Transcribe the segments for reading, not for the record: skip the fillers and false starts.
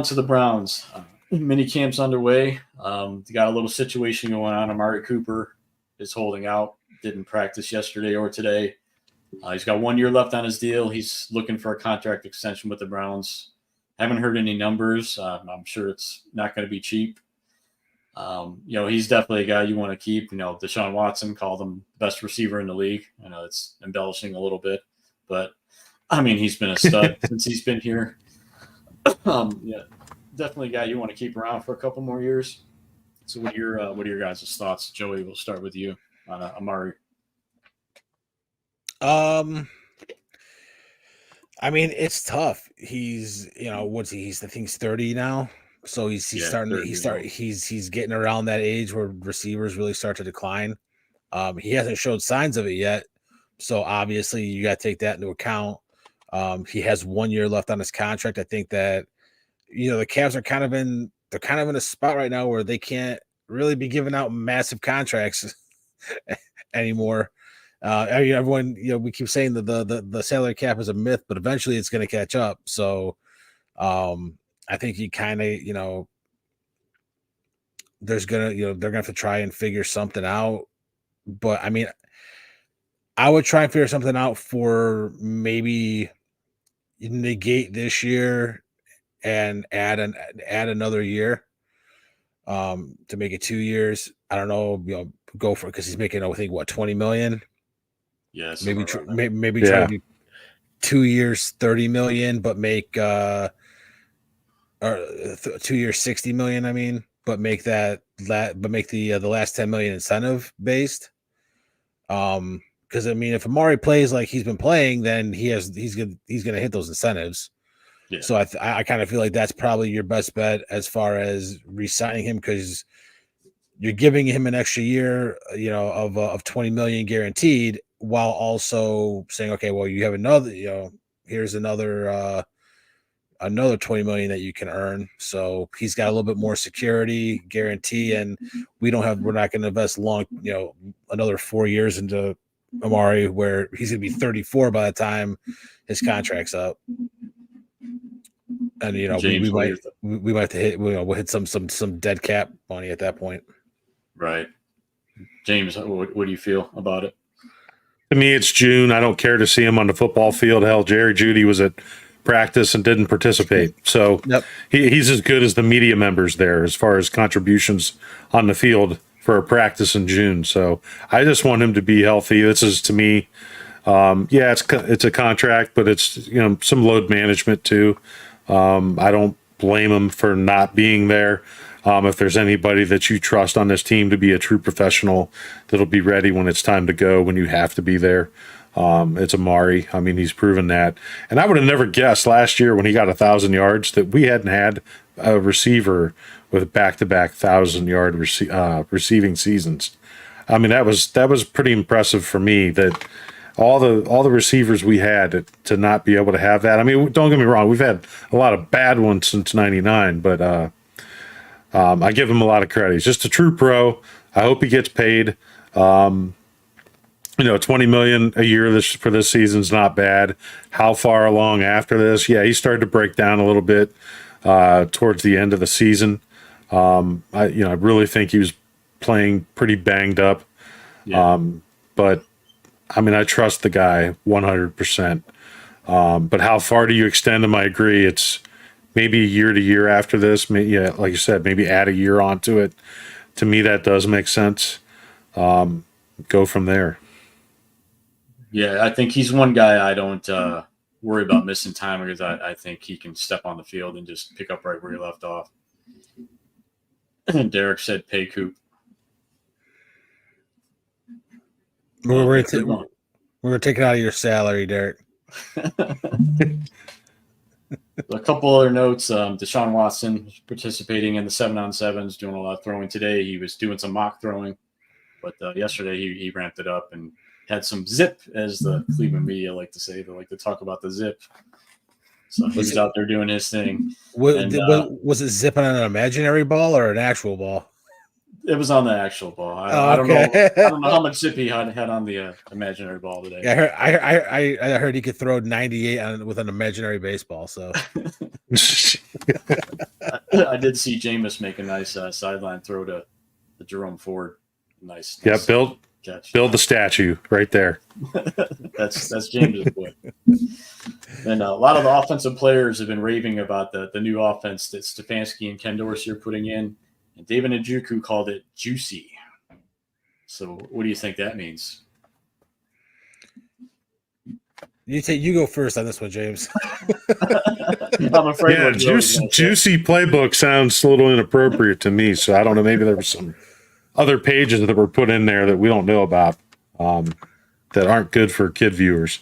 To the Browns. Minicamp's underway. Got a little situation going on. Amari Cooper is holding out. Didn't practice yesterday or today. He's got 1 year left on his deal. He's looking for a contract extension with the Browns. Haven't heard any numbers. I'm sure it's not going to be cheap. He's definitely a guy you want to keep. Deshaun Watson called him best receiver in the league. I know it's embellishing a little bit, but he's been a stud since he's been here. Definitely a guy you want to keep around for a couple more years. So what are your guys' thoughts? Joey, we'll start with you on Amari. It's tough. He's, what's he? I think he's 30 now. So he's getting around that age where receivers really start to decline. He hasn't showed signs of it yet. So obviously you got to take that into account. He has 1 year left on his contract. I think that, the Cavs are kind of in a spot right now where they can't really be giving out massive contracts anymore. Everyone, we keep saying that the salary cap is a myth, but eventually it's going to catch up. So, I think you kind of, they're gonna have to try and figure something out. But I would try and figure something out for maybe negate this year and add another year, to make it 2 years. I don't know, go for it because he's making, I think, 20 million. Yes, maybe try to do 2 years, 30 million, but make 2 years, 60 million. But make the last 10 million incentive based. Because if Amari plays like he's been playing, then he's gonna hit those incentives. Yeah. So I kind of feel like that's probably your best bet as far as re-signing him, because you're giving him an extra year, of 20 million guaranteed, while also saying, okay, well, you have another, here's another 20 million that you can earn. So he's got a little bit more security guarantee, and we're not going to invest long, another 4 years into Amari, where he's going to be 34 by the time his contract's up. And James, we might have to hit, we'll hit some dead cap money at that point. Right. James, what do you feel about it? To me, it's June. I don't care to see him on the football field. Hell, Jerry Jeudy was at practice and didn't participate. So yep. He's as good as the media members there as far as contributions on the field for a practice in June. So I just want him to be healthy. This is, to me, it's a contract, but it's, some load management too. I don't blame him for not being there. If there's anybody that you trust on this team to be a true professional that'll be ready when it's time to go, when you have to be there, it's Amari. He's proven that. And I would have never guessed last year when he got 1,000 yards that we hadn't had a receiver with back-to-back 1,000-yard receiving seasons. That was pretty impressive for me, that all the receivers we had to not be able to have that. Don't get me wrong, we've had a lot of bad ones since '99, but I give him a lot of credit. He's just a true pro. I hope he gets paid. 20 million a year for this season's not bad. How far along after this? Yeah, he started to break down a little bit towards the end of the season. I really think he was playing pretty banged up. Yeah. But I trust the guy 100%. But how far do you extend him? I agree. It's maybe year to year after this. Like you said, maybe add a year onto it. To me, that does make sense. Go from there. Yeah, I think he's one guy I don't worry about missing time, because I think he can step on the field and just pick up right where he left off. Derek said pay Coop. We're going to take it out of your salary, Derek. A couple other notes. Deshaun Watson participating in the 7-on-7s, doing a lot of throwing today. He was doing some mock throwing, but yesterday he ramped it up and had some zip, as the Cleveland media like to say. They like to talk about the zip. So he was out there doing his thing. Was it zipping on an imaginary ball or an actual ball? It was on the actual ball. I don't know. I don't know how much zip he had on the imaginary ball today. Yeah, I heard he could throw 98 with an imaginary baseball. So I did see Jameis make a nice sideline throw to Jerome Ford. Nice. Yeah, build the statue right there. that's James' boy. And a lot of the offensive players have been raving about the new offense that Stefanski and Ken Dorsey are putting in. And David Njoku called it juicy. So what do you think that means? You go first on this one, James. I'm afraid. Yeah, juicy playbook sounds a little inappropriate to me. So I don't know. Maybe there were some other pages that were put in there that we don't know about that aren't good for kid viewers.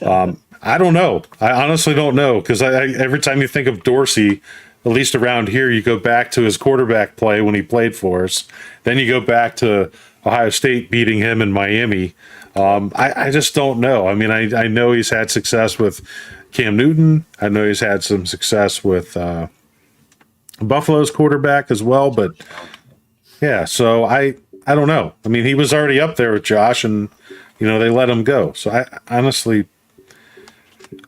I don't know. I honestly don't know because every time you think of Dorsey, at least around here, you go back to his quarterback play when he played for us. Then you go back to Ohio State beating him in Miami. I just don't know. I mean, I know he's had success with Cam Newton. I know he's had some success with Buffalo's quarterback as well. But, yeah, so I don't know. I mean, he was already up there with Josh, and, they let him go. So I honestly –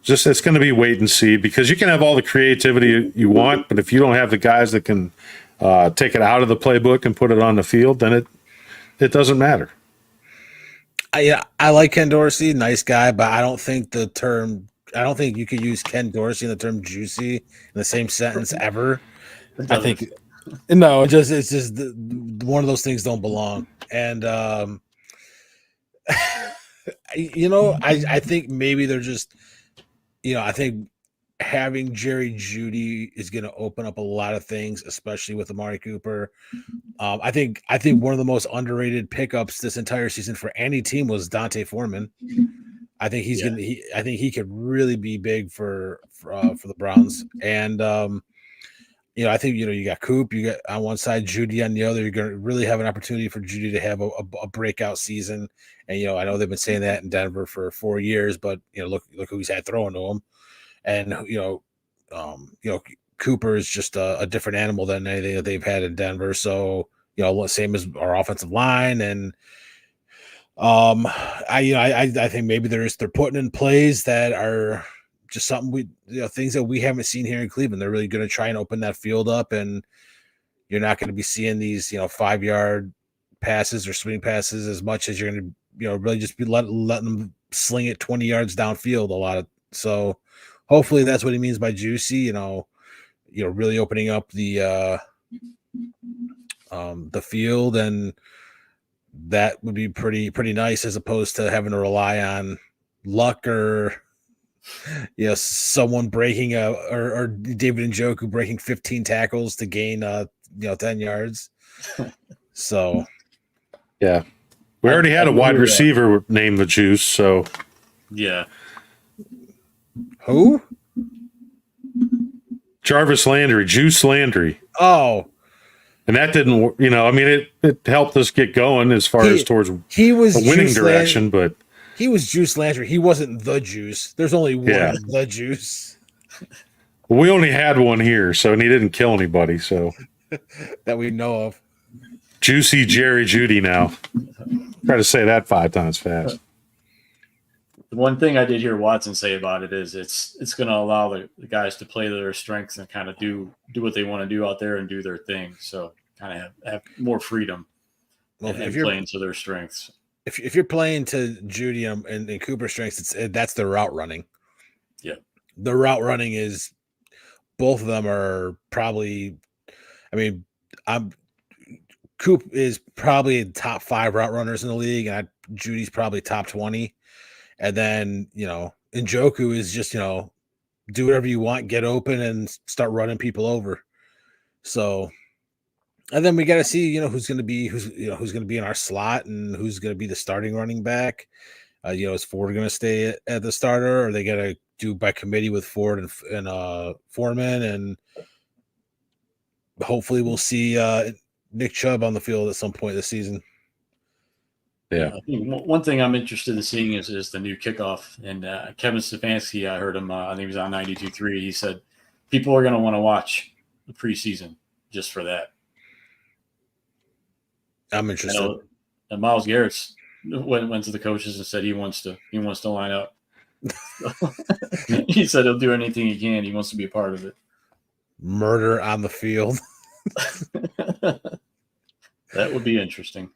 it's going to be wait and see because you can have all the creativity you want, but if you don't have the guys that can take it out of the playbook and put it on the field, then it doesn't matter. I like Ken Dorsey, nice guy, but I don't think you could use Ken Dorsey and the term juicy in the same sentence ever. I think no, it's just one of those things don't belong. And I think maybe they're just. I think having Jerry Jeudy is going to open up a lot of things, especially with Amari Cooper. I think one of the most underrated pickups this entire season for any team was Dante Foreman. I think I think he could really be big for the Browns. And I think you got Coop, you got on one side, Jeudy on the other. You're going to really have an opportunity for Jeudy to have a breakout season. And I know they've been saying that in Denver for 4 years, but look who he's had throwing to him. And Cooper is just a different animal than anything that they've had in Denver. So same as our offensive line. And I think maybe they're putting in plays that are just something things that we haven't seen here in Cleveland. They're really going to try and open that field up, and you're not going to be seeing these 5-yard passes or swing passes as much as you're going to really just be letting them sling it 20 yards downfield a lot. So hopefully that's what he means by juicy. Really opening up the field, and that would be pretty nice as opposed to having to rely on luck or someone breaking or David Njoku breaking 15 tackles to gain 10 yards. So yeah, we already had a wide receiver named the Juice. So yeah, who? Jarvis Landry, Juice Landry. Oh, and that didn't. It helped us get going as far as towards he was a winning direction, but. He was Juice Landry. He wasn't the Juice. There's only one the Juice. Well, we only had one here, and he didn't kill anybody. So that we know of. Juicy Jerry Jeudy now. Try to say that 5 times fast. The one thing I did hear Watson say about it is it's going to allow the guys to play to their strengths and kind of do what they want to do out there and do their thing. So kind of have more freedom and playing to their strengths. If you're playing to Jeudy and Cooper strengths, that's the route running. Yeah, the route running is both of them are probably. I mean, Coop is probably top 5 route runners in the league, and Judy's probably top 20. And then Njoku is just do whatever you want, get open, and start running people over. So. And then we got to see, who's going to be in our slot and who's going to be the starting running back. Is Ford going to stay at the starter, or are they going to do by committee with Ford and Foreman? And hopefully we'll see Nick Chubb on the field at some point this season. Yeah. I think one thing I'm interested in seeing is the new kickoff. And Kevin Stefanski, I heard him, I think he was on 92.3. He said people are going to want to watch the preseason just for that. I'm I interested. know, and Myles Garrett's went to the coaches and said he wants to line up. He said he'll do anything he can. He wants to be a part of it. Murder on the field. That would be interesting.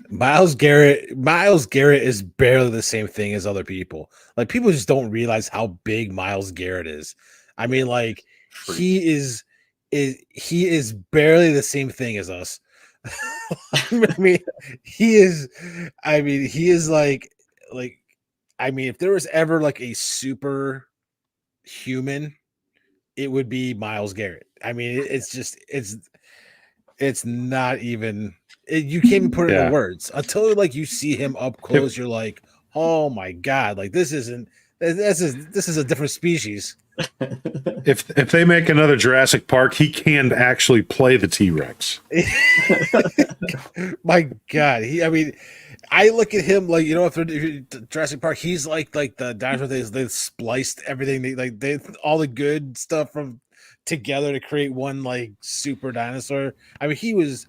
Myles Garrett is barely the same thing as other people. Like, people just don't realize how big Myles Garrett is. I mean, like, he is barely the same thing as us. He is like if there was ever like a super human, it would be Myles Garrett. I mean, it's not even, you can't even put it into words until like you see him up close. You're like, oh my God, like this is a different species. If they make another Jurassic Park, he can actually play the T-Rex. My God, I look at him like, if they're Jurassic Park, he's like the dinosaurs. They spliced everything. They all the good stuff from together to create one like super dinosaur. I mean, he's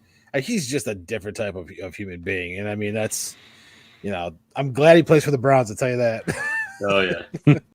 just a different type of human being, and I mean that's, I'm glad he plays for the Browns. I'll tell you that. Oh yeah.